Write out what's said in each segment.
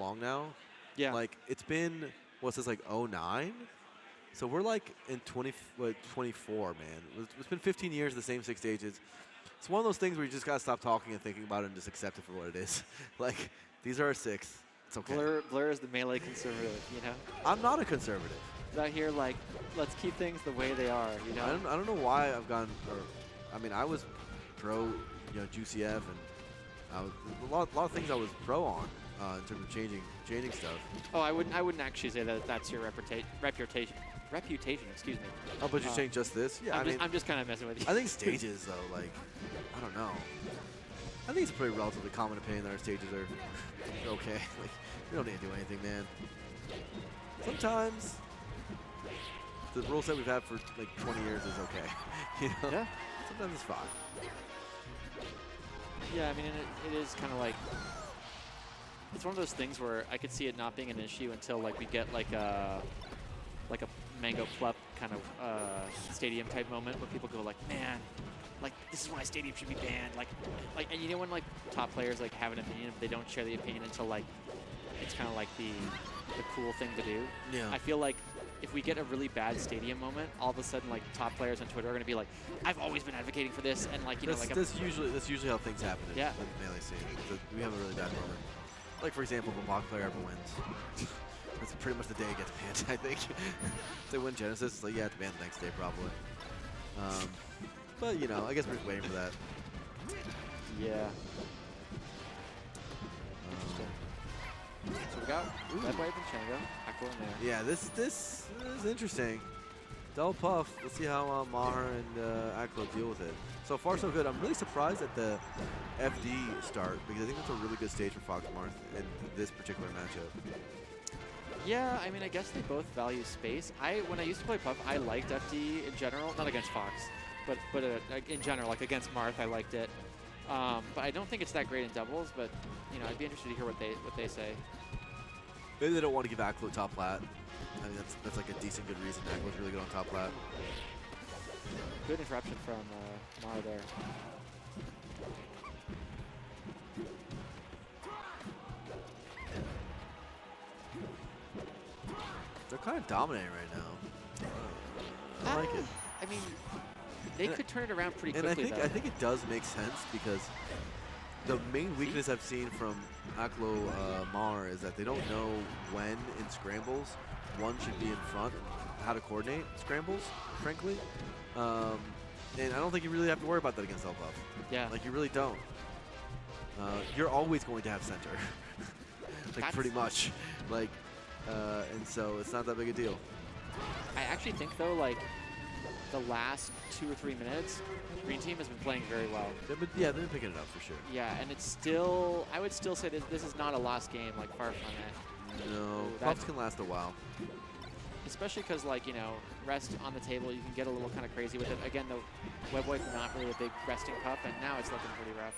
long now. Yeah. Like, it's been, what's this, like, 09? So we're, like, in 24, man. It's been 15 years, the same 6 stages. It's one of those things where you just got to stop talking and thinking about it and just accept it for what it is. Like, these are our 6. It's okay. Blur is the melee conservative, you know? I'm not a conservative. He's out here like, let's keep things the way they are, you know? I don't know why I've gone, I mean, I was pro, Juicy F, and I was, a lot of things I was pro on in terms of changing stuff. Oh, I wouldn't actually say that that's your reputation, excuse me. Oh, but you're saying just this? Yeah, I'm just kind of messing with you. I think stages, though, like, I don't know. I think it's a pretty relatively common opinion that our stages are okay. Like, we don't need to do anything, man. Sometimes the rule set we've had for like 20 years is okay. Yeah. Sometimes it's fine. Yeah, I mean, it is kind of like, it's one of those things where I could see it not being an issue until like we get like a Mango Plup kind of stadium type moment where people go like, man, like this is why stadium should be banned. Like, and you know when like top players like have an opinion, but they don't share the opinion until like it's kind of like the cool thing to do. Yeah. I feel like if we get a really bad stadium moment, all of a sudden like top players on Twitter are going to be like, I've always been advocating for this, and like that's usually how things happen in yeah. the melee scene. We have a really bad moment. Like for example, if a block player ever wins. That's pretty much the day it gets banned, I think. If they win Genesis, it's like, yeah, it's banned the next day, probably. But, I guess we're just waiting for that. Yeah. So we got Webwipe and Chango, Aklo and Maher. Yeah, this is interesting. Double Puff. Let's see how Maher and Aklo deal with it. So far, so good. I'm really surprised at the FD start because I think that's a really good stage for Fox Marth in this particular matchup. Yeah, I mean, I guess they both value space. When I used to play Puff, I liked FD in general, not against Fox, but in general, like against Marth, I liked it. But I don't think it's that great in doubles. But I'd be interested to hear what they say. Maybe they don't want to give Aklo top plat. I mean, that's like a decent, good reason. Aklo's really good on top plat. Good interruption from Maher there. They're kind of dominating right now. I like it. I mean, they could turn it around pretty quickly. And I think it does make sense because the main weakness I've seen from Aklo Maher is that they don't know when in scrambles one should be in front, how to coordinate scrambles, frankly. And I don't think you really have to worry about that against L-Buff. Yeah. Like, you really don't. You're always going to have center. Like, pretty much. Like, and so it's not that big a deal. I actually think, though, like, the last 2 or 3 minutes, the green team has been playing very well. They've been picking it up for sure. Yeah, and it's still, I would still say this is not a lost game, like, far from it. No, Puffs can last a while. Especially because, like, rest on the table, you can get a little kind of crazy with it. Again, the Webwipe not really a big resting Puff, and now it's looking pretty rough.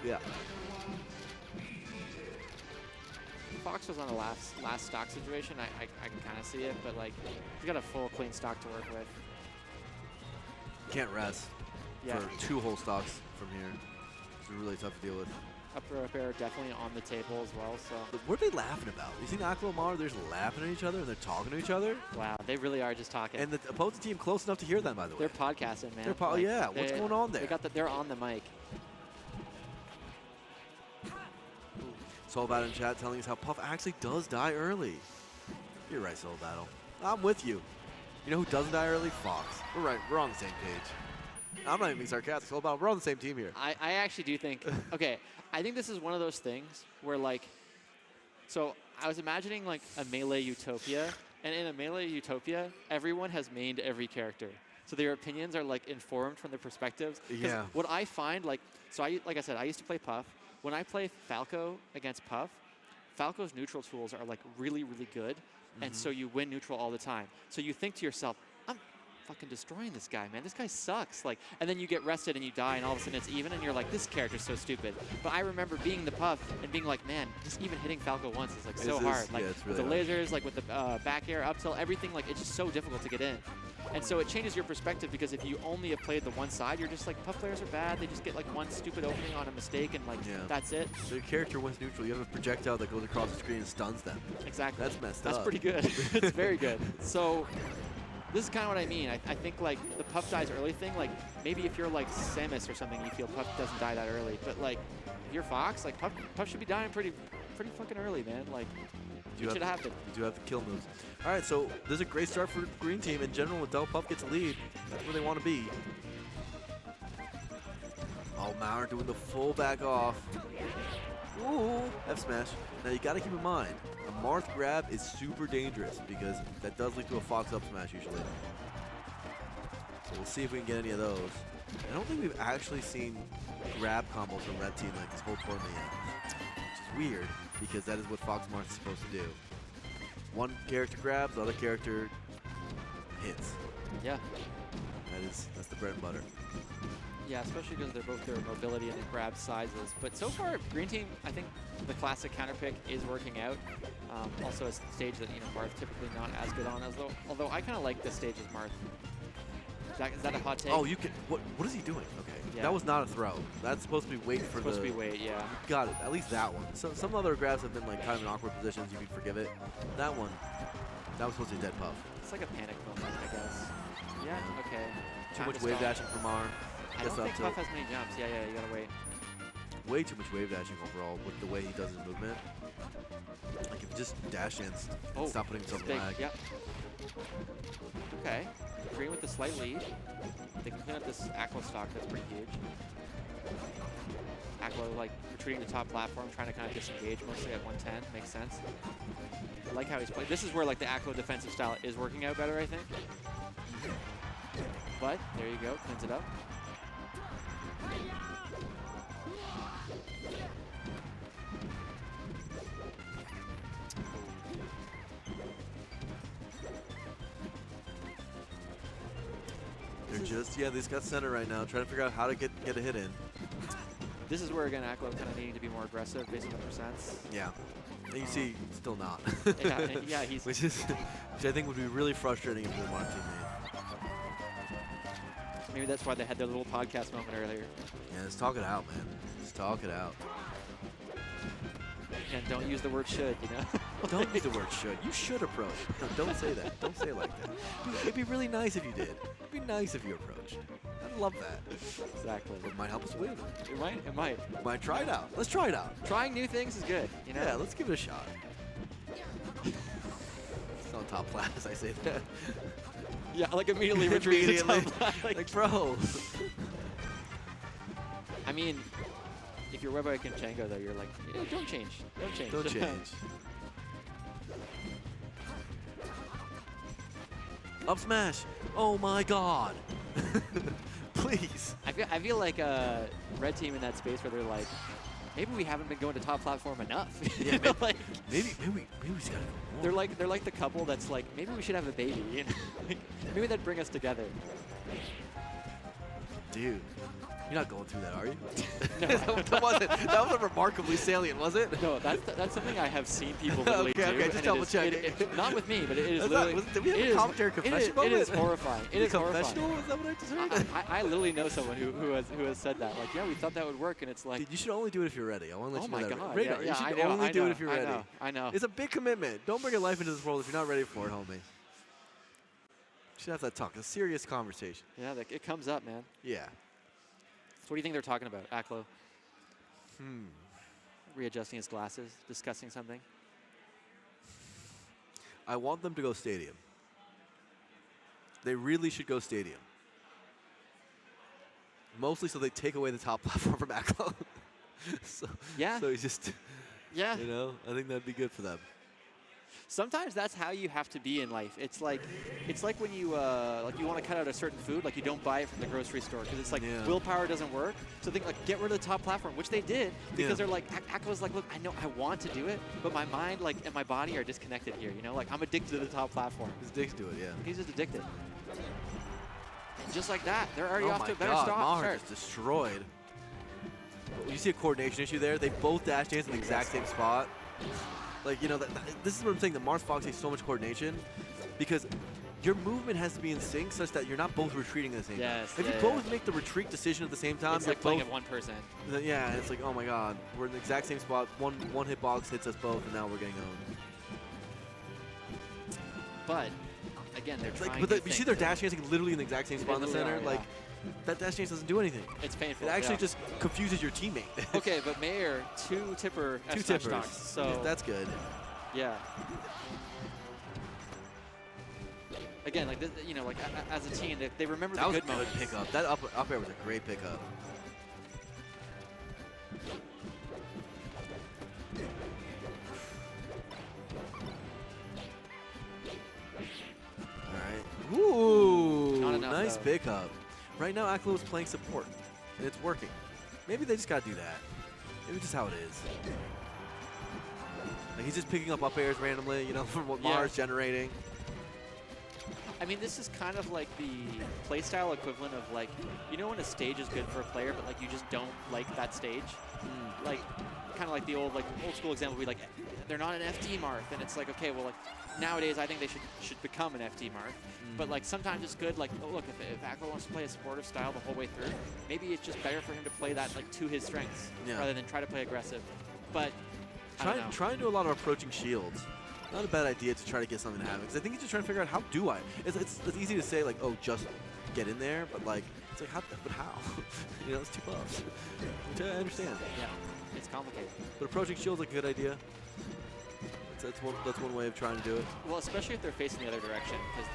Yeah. Fox was on the last stock situation. I can kind of see it, but like he's got a full clean stock to work with. Can't rest for 2 whole stocks from here. It's really tough to deal with. Up air definitely on the table as well. So what are they laughing about? You see Aklo and Maher, they're just laughing at each other and they're talking to each other. Wow, they really are just talking. And the opposing team close enough to hear them, by the way. They're podcasting, man. Yeah, what's going on there? They're on the mic. Soul Battle in chat telling us how Puff actually does die early. You're right, Soul Battle. I'm with you. You know who doesn't die early? Fox. We're right. We're on the same page. I'm not even being sarcastic, Soul Battle. We're on the same team here. I actually do think, okay, I think this is one of those things where, like, so I was imagining, like, a Melee Utopia, and in a Melee Utopia, everyone has mained every character. So their opinions are, like, informed from their perspectives. Yeah. What I find, like I said, I used to play Puff. When I play Falco against Puff, Falco's neutral tools are, like, really, really good, and so you win neutral all the time. So you think to yourself, fucking destroying this guy, man. This guy sucks. Like, and then you get rested and you die, and all of a sudden it's even, and you're like, this character's so stupid. But I remember being the Puff and being like, man, just even hitting Falco once is like so hard. Like it's with really the hard. lasers, like with the back air, up tilt, everything, like it's just so difficult to get in. And so it changes your perspective, because if you only have played the one side, you're just like, Puff players are bad. They just get like one stupid opening on a mistake, and like that's it. So your character wins neutral. You have a projectile that goes across the screen and stuns them. Exactly. That's messed up. That's pretty good. It's very good. So this is kind of what I mean. I think like the Puff dies early thing, like maybe if you're like Samus or something, you feel Puff doesn't die that early. But like if you're Fox, like Puff should be dying pretty fucking early, man. Like it should happen. You do have the kill moves. All right, so this is a great start for Green Team. In general, when Double Puff gets a lead, that's where they want to be. Oh, Maher doing the full back off. Ooh, F smash. Now you got to keep in mind, a Marth grab is super dangerous, because that does lead to a Fox up smash usually. So we'll see if we can get any of those. I don't think we've actually seen grab combos from Red Team like this whole tournament yet, which is weird, because that is what Fox Marth is supposed to do. One character grabs, the other character hits. Yeah. That's the bread and butter. Yeah, especially because they're both their mobility and their grab sizes. But so far, Green Team, I think the classic counter pick is working out. Also a stage that, you know, Marth typically not as good on, although I kind of like this stage as Marth. Is that a hot take? Oh, you can. What is he doing? Okay, Yeah. that was not a throw. That's supposed to be wait for Supposed to be wait, yeah. Got it. At least that one. So some other grabs have been like kind of in awkward positions. You can forgive it. That one, that was supposed to be dead Puff. It's like a panic moment, I guess. Yeah, okay. Too Time much to wave stop. dashing from Maher. I don't think Puff has many jumps. Yeah, you gotta wait. Way too much wave dashing overall with the way he does his movement. Like if you just dash in, stop putting himself in lag. Yep. Okay. Green with the slight lead. They can clean up this Aklo stock. That's pretty huge. Aklo like retreating the top platform, trying to kind of disengage mostly at 110. Makes sense. I like how he's played. This is where like the Aklo defensive style is working out better, I think. But there you go, cleans it up. They're just, they just got center right now, trying to figure out how to get a hit in. This is where, again, Aklo kind of needing to be more aggressive based on the percents. Yeah. And you see, still not. Yeah, he's... which I think would be really frustrating if the Marth teammate. Maybe that's why they had their little podcast moment earlier. Yeah, just talk it out, man. Just talk it out. And don't use the word should, you know? Don't use the word should. You should approach. No, don't say that. Don't say it like that. It'd be really nice if you did. It'd be nice if you approached. I'd love that. Exactly. It might help us win. It might. It might. Might try it out. Let's try it out. Trying new things is good, you know? Yeah, let's give it a shot. It's on top flat as I say that. Yeah, like immediately retreat. Like, bro. I mean, if you're Webwipe and Chango, though, you're like, don't change. Don't change. Don't change. Up smash. Oh my god. Please. I feel like Red Team in that space where they're like, maybe we haven't been going to top platform enough. Yeah, maybe, like, maybe we just gotta go more. They're like the couple that's like, maybe we should have a baby. You know? Like, maybe that'd bring us together. Dude, you're not going through that, are you? No. that wasn't remarkably salient, was it? No, that's something I have seen people literally do. Okay, just double check. Not with me, but it is literally. Did we have a commentary confession moment? It is horrifying. It is horrifying. Is that what I just heard? I literally know someone who has said that. Like, yeah, we thought that would work, and it's like. Dude, you should only do it if you're ready. I want to let oh you know my that. God. Radar, yeah, you should I know, only do it if you're ready. I know. It's a big commitment. Don't bring your life into this world if you're not ready for it, homie. You should have that talk. A serious conversation. Yeah, it comes up, man. Yeah. So what do you think they're talking about, Aklo? Readjusting his glasses, discussing something. I want them to go stadium. They really should go stadium. Mostly so they take away the top platform from Aklo. So he's just, yeah. You know, I think that'd be good for them. Sometimes that's how you have to be in life. It's like when you you want to cut out a certain food, like you don't buy it from the grocery store because it's like willpower doesn't work. So think like get rid of the top platform, which they did because they're like Aklo's like, look, I know I want to do it, but my mind and my body are disconnected here. You know, like I'm addicted to the top platform. He's addicted to it, yeah. He's just addicted. just like that, they're already Oh off to my a better God, start. Maher just destroyed. You see a coordination issue there? They both dash dance in the exact same spot. Like, you know, this is what I'm saying. The Mars Fox takes so much coordination because your movement has to be in sync such that you're not both retreating at the same time. If you both make the retreat decision at the same time, it's like playing at 1%. Yeah, and it's like, oh my God, we're in the exact same spot. One hitbox hits us both, and now we're getting owned. But again, they're trying. But you see their dash dancing literally in the exact same spot in the center. Like that dash dance doesn't do anything. It's painful. It actually just confuses your teammate. Okay, but Maher, two tipper stocks. So that's good. Yeah. Again, like this, you know, like as a team, they remember the good moments. That was a good pickup. That up air was a great pickup. All right. Ooh, Not enough, nice though. pickup. Right now, Aklo is playing support, and it's working. Maybe they just gotta do that. Maybe just how it is. Like he's just picking up airs randomly, you know, from what Maher's generating. I mean, this is kind of like the playstyle equivalent of like, you know, when a stage is good for a player, but like you just don't like that stage. Like, kind of like the old school example. We like, they're not an FD Marth, and it's like, okay, well, like nowadays I think they should become an FD Marth. But like sometimes it's good. Like, oh, look, if Aklo wants to play a supportive style the whole way through, maybe it's just better for him to play that like to his strengths rather than try to play aggressive. But try and do a lot of approaching shields. Not a bad idea to try to get something to happen, because I think he's just trying to figure out how do I. It's easy to say like, oh, just get in there, but like it's like how? But how? You know, it's too close. Which I understand. Yeah, it's complicated. But approaching shield's like a good idea. That's one way of trying to do it. Well, especially if they're facing the other direction, because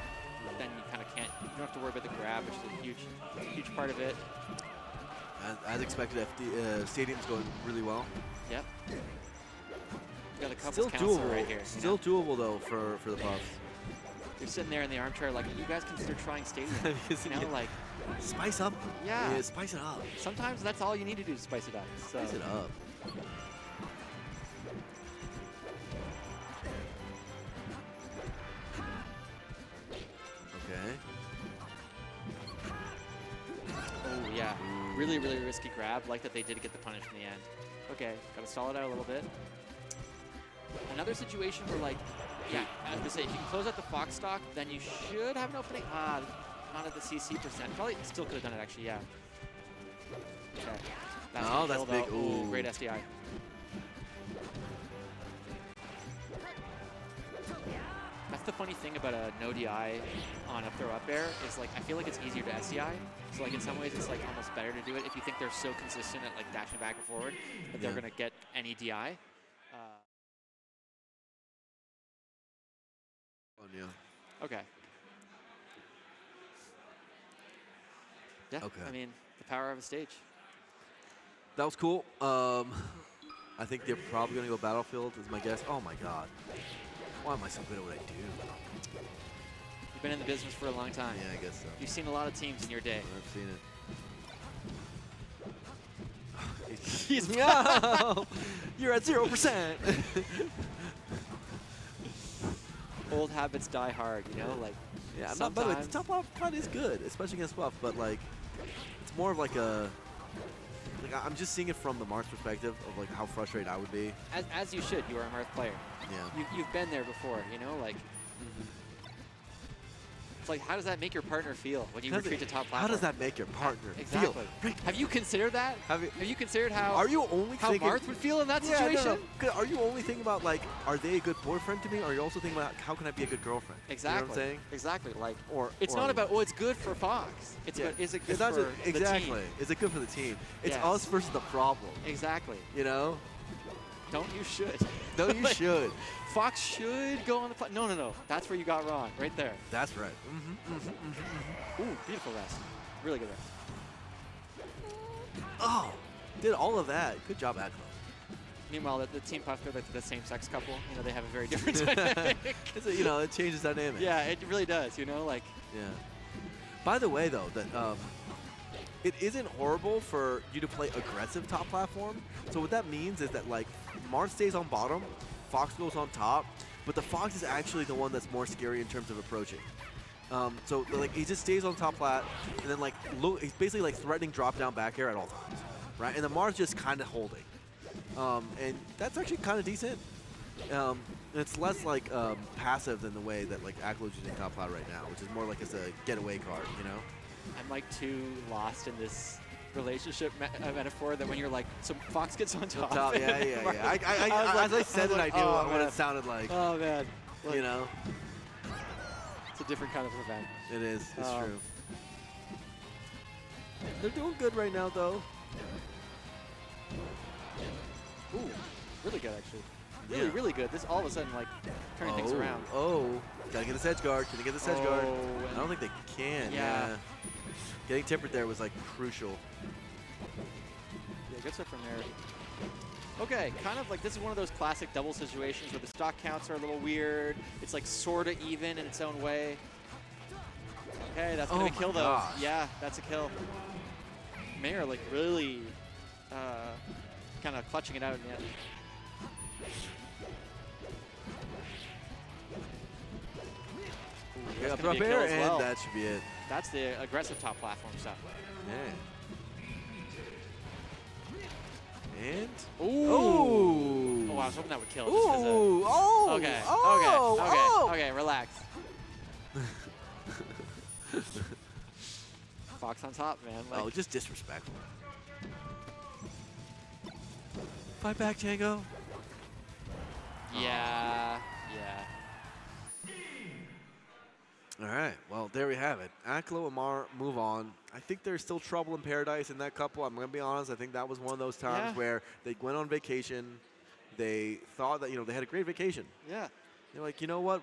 then you kind of can't. You don't have to worry about the grab, which is a huge part of it. As expected, Stadium's going really well. Yep. Got a couple counselor right here. Still doable though for the Puffs. You're sitting there in the armchair like, you guys consider trying Stadium. You know, like spice up. Yeah, spice it up. Sometimes that's all you need to do to spice it up. So. Spice it up. Okay. Oh yeah, really risky grab. Like that they did get the punish in the end. Okay, gotta stall it out a little bit. Another situation where, like, yeah, I was gonna say, if you can close out the Fox stock, then you should have an opening. Not at the CC percent. Probably still could have done it, actually, yeah. Okay. That's big. Ooh, great SDI. That's the funny thing about a no DI on up throw up air is, like, I feel like it's easier to SDI. So, like, in some ways, it's, like, almost better to do it if you think they're so consistent at, like, dashing back and forward that they're gonna get any DI. Okay. Yeah, okay. I mean, the power of a stage. That was cool. I think they're probably going to go Battlefield is my guess. Oh my God. Why am I so good at what I do? You've been in the business for a long time. Yeah, I guess so. You've seen a lot of teams in your day. I've seen it. He's no! You're at 0%. Old habits die hard, you know, like. Yeah, by the way, the top off cut is good, especially against Buff, but like, it's more of like a. Like I'm just seeing it from the Marth's perspective of like how frustrated I would be. As you should. You are a Marth player. Yeah. You've been there before, you know, like. It's like, how does that make your partner feel when you retreat to top platform? How does that make your partner feel? Right. Have you considered that? Have you considered how? Are you only how thinking, Marth would feel in that situation? No. Are you only thinking about like, are they a good boyfriend to me? Or are you also thinking about how can I be a good girlfriend? Exactly. You know what I'm saying? Exactly. Like, it's not about it's good for Fox. It's about is it good for the team? Is it good for the team? It's us versus the problem. Exactly. You know? Don't you should. No, you should. Fox should go on the No. That's where you got wrong. Right there. That's right. Ooh, beautiful rest. Really good rest. Oh, did all of that. Good job, Aklo. Meanwhile, the Team Puff, they're like the same-sex couple. You know, they have a very different dynamic. You know, it changes dynamic. Yeah, it really does. You know, like. Yeah. By the way, though, that it isn't horrible for you to play aggressive top platform. So what that means is that like Marth stays on bottom, Fox goes on top, but the Fox is actually the one that's more scary in terms of approaching. So like he just stays on top plat, and then like he's basically like threatening drop down back air at all times, right? And the Maher's just kind of holding, and that's actually kind of decent. And it's less like passive than the way that like Aklo's using top plat right now, which is more like as a getaway card, you know? I'm like too lost in this relationship metaphor that when you're like, so Fox gets on top. Yeah. As I said it, I knew what it sounded like. Oh man, you know, it's a different kind of event. It is. It's true. They're doing good right now, though. Ooh, really good actually. Really, really good. This all of a sudden like turning things around. Oh, gotta get this edge guard. Can they get this edge guard? I don't think they can. Yeah. Getting tempered there was like crucial. Yeah, good stuff from there. Okay, kind of like this is one of those classic double situations where the stock counts are a little weird. It's like sort of even in its own way. Okay, that's gonna be a kill though. Yeah, that's a kill. Maher like really kind of clutching it out in the end. Yeah, up air, and that should be it. That's the aggressive top platform stuff. Yeah. And ooh. Oh, I was hoping that would kill. Ooh. Okay, relax. Fox on top, man. Like, just disrespectful. Fight back, Chango. Yeah. All right, well, there we have it. Aklo and Maher move on. I think there's still trouble in paradise in that couple. I'm going to be honest. I think that was one of those times where they went on vacation. They thought that, they had a great vacation. Yeah. They're like, you know what?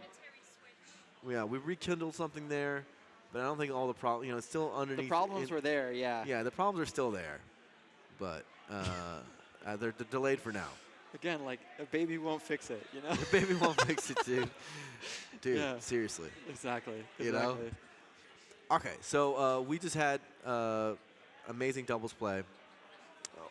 Yeah, we rekindled something there, but I don't think all the problems, it's still underneath. The problems were there, yeah. Yeah, the problems are still there, but they're delayed for now. Again, like, a baby won't fix it, you know? A baby won't fix it, dude. Dude, seriously. Exactly. You know? Okay, so we just had amazing doubles play.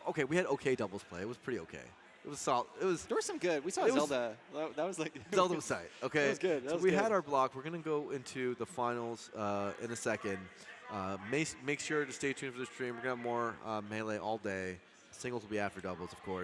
Okay, we had okay doubles play. It was pretty okay. It was solid. There was some good. We saw Zelda. That was like Zelda was tight. Okay, that was good. So we had our block. We're gonna go into the finals in a second. Make sure to stay tuned for the stream. We're gonna have more Melee all day. Singles will be after doubles, of course.